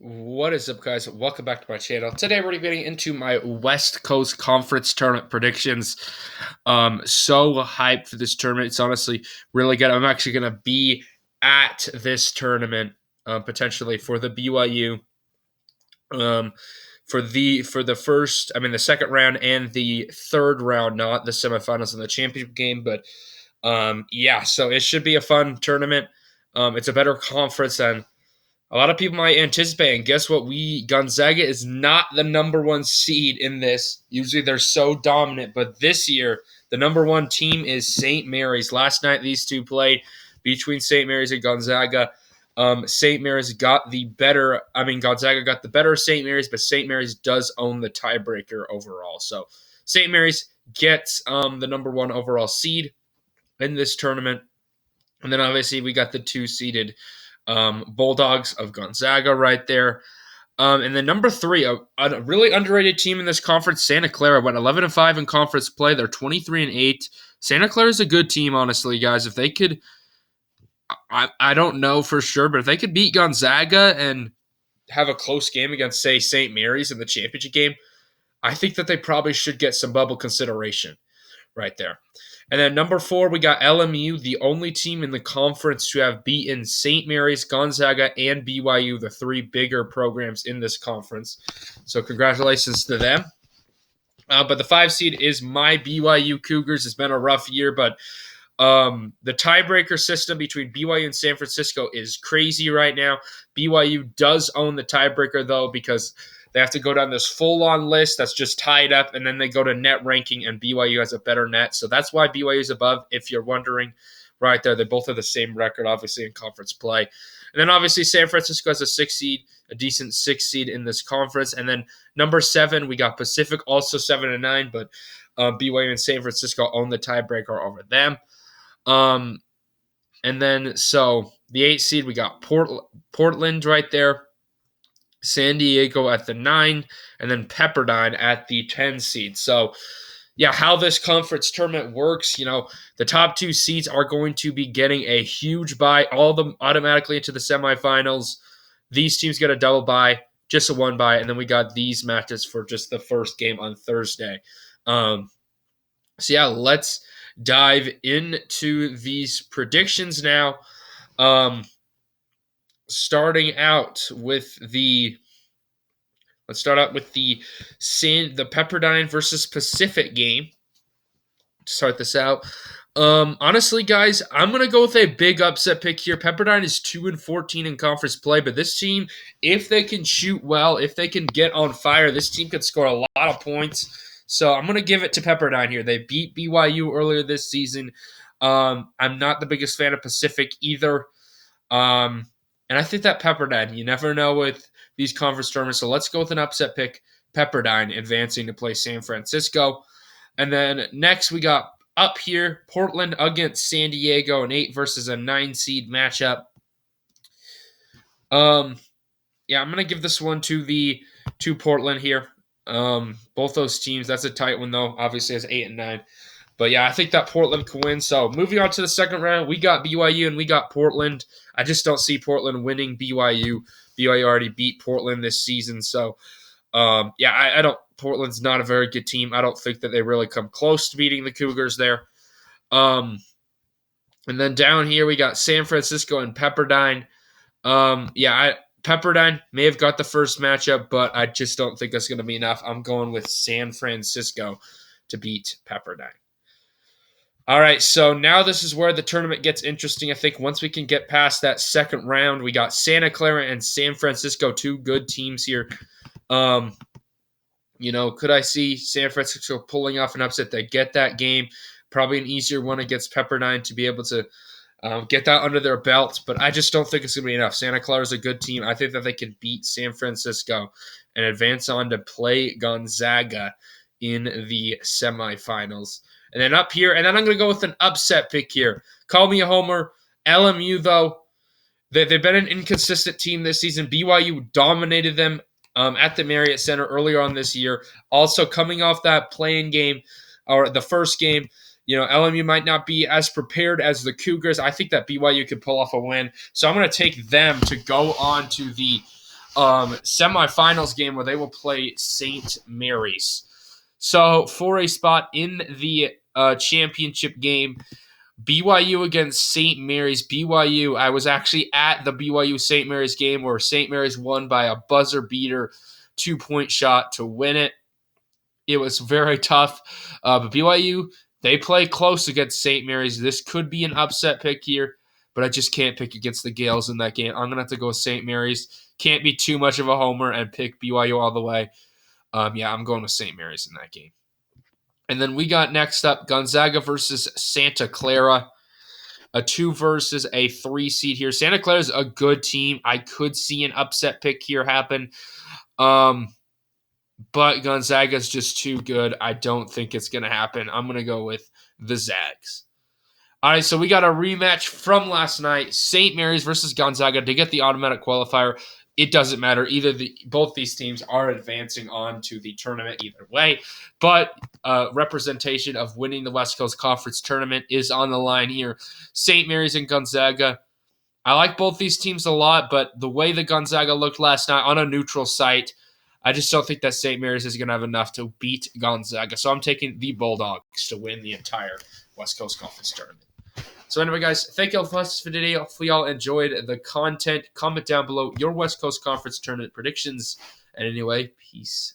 What is up, guys? Welcome back to my channel. Today, we're getting into my West Coast Conference tournament predictions. So hyped for this tournament. It's honestly really good. I'm actually going to be at this tournament potentially for the BYU for the second round and the third round, not the semifinals and the championship game. But yeah, so it should be a fun tournament. It's a better conference than a lot of people might anticipate. And guess what? Gonzaga is not the number one seed in this. Usually they're so dominant, but this year the number one team is St. Mary's. Last night these two played between St. Mary's and Gonzaga. St. Mary's got the better. Gonzaga got the better of St. Mary's, but St. Mary's does own the tiebreaker overall. So St. Mary's gets the number one overall seed in this tournament. And then obviously we got the two-seeded Bulldogs of Gonzaga right there. And then number three, a really underrated team in this conference, Santa Clara, went 11-5 in conference play. They're 23-8. Santa Clara is a good team, honestly, guys. If they could, I don't know for sure, but if they could beat Gonzaga and have a close game against, say, St. Mary's in the championship game, I think that they probably should get some bubble consideration right there. And then number four, we got LMU, the only team in the conference to have beaten St. Mary's, Gonzaga, and BYU, the three bigger programs in this conference. So congratulations to them. But the 5 seed is my BYU Cougars. It's been a rough year, but the tiebreaker system between BYU and San Francisco is crazy right now. BYU does own the tiebreaker, though, because they have to go down this full-on list that's just tied up, and then they go to net ranking, and BYU has a better net. So that's why BYU is above, if you're wondering right there. They both have the same record, obviously, in conference play. And then, obviously, San Francisco has a 6 seed, a decent 6 seed in this conference. And then number 7, we got Pacific, also 7-9, but BYU and San Francisco own the tiebreaker over them. And then, so the 8 seed, we got Portland right there. San Diego at the 9, and then Pepperdine at the 10 seed. So, yeah, how this conference tournament works, the top 2 seeds are going to be getting a huge bye, all of them automatically into the semifinals. These teams get a double bye, just a 1 bye, and then we got these matches for just the first game on Thursday. So, yeah, let's dive into these predictions now. Let's start out with the Pepperdine versus Pacific game. To start this out, honestly, guys, I'm gonna go with a big upset pick here. Pepperdine is 2-14 in conference play, but this team, if they can shoot well, if they can get on fire, this team could score a lot of points. So I'm gonna give it to Pepperdine here. They beat BYU earlier this season. I'm not the biggest fan of Pacific either. And I think that Pepperdine, you never know with these conference tournaments. So let's go with an upset pick. Pepperdine advancing to play San Francisco. And then next we got up here, Portland against San Diego, an 8 versus a 9 seed matchup. Yeah, I'm going to give this one to Portland here. Both those teams, that's a tight one though. Obviously it's 8 and 9. But yeah, I think that Portland can win. So moving on to the second round, we got BYU and we got Portland. I just don't see Portland winning BYU. BYU already beat Portland this season. So, yeah, I don't. Portland's not a very good team. I don't think that they really come close to beating the Cougars there. And then down here, we got San Francisco and Pepperdine. Pepperdine may have got the first matchup, but I just don't think that's going to be enough. I'm going with San Francisco to beat Pepperdine. All right, so now this is where the tournament gets interesting. I think once we can get past that second round, we got Santa Clara and San Francisco, 2 good teams here. Could I see San Francisco pulling off an upset? They get that game, probably an easier one against Pepperdine to be able to get that under their belt, but I just don't think it's going to be enough. Santa Clara is a good team. I think that they can beat San Francisco and advance on to play Gonzaga in the semifinals. And then up here, and then I'm going to go with an upset pick here. Call me a homer. LMU, though, they've been an inconsistent team this season. BYU dominated them at the Marriott Center earlier on this year. Also, coming off that playing game, or the first game, LMU might not be as prepared as the Cougars. I think that BYU could pull off a win. So I'm going to take them to go on to the semifinals game where they will play St. Mary's. So for a spot in the championship game, BYU against St. Mary's. BYU, I was actually at the BYU St. Mary's game where St. Mary's won by a buzzer beater 2-point shot to win it. It was very tough. But BYU, they play close against St. Mary's. This could be an upset pick here, but I just can't pick against the Gales in that game. I'm going to have to go with St. Mary's. Can't be too much of a homer and pick BYU all the way. I'm going with St. Mary's in that game. And then we got next up Gonzaga versus Santa Clara. A 2 versus a 3 seed here. Santa Clara is a good team. I could see an upset pick here happen. But Gonzaga is just too good. I don't think it's going to happen. I'm going to go with the Zags. All right, so we got a rematch from last night. St. Mary's versus Gonzaga to get the automatic qualifier. It doesn't matter. Both these teams are advancing on to the tournament either way. But representation of winning the West Coast Conference tournament is on the line here. St. Mary's and Gonzaga. I like both these teams a lot, but the way that Gonzaga looked last night on a neutral site, I just don't think that St. Mary's is going to have enough to beat Gonzaga. So I'm taking the Bulldogs to win the entire West Coast Conference tournament. So anyway, guys, thank you all for today. Hopefully y'all enjoyed the content. Comment down below your West Coast Conference tournament predictions. And anyway, peace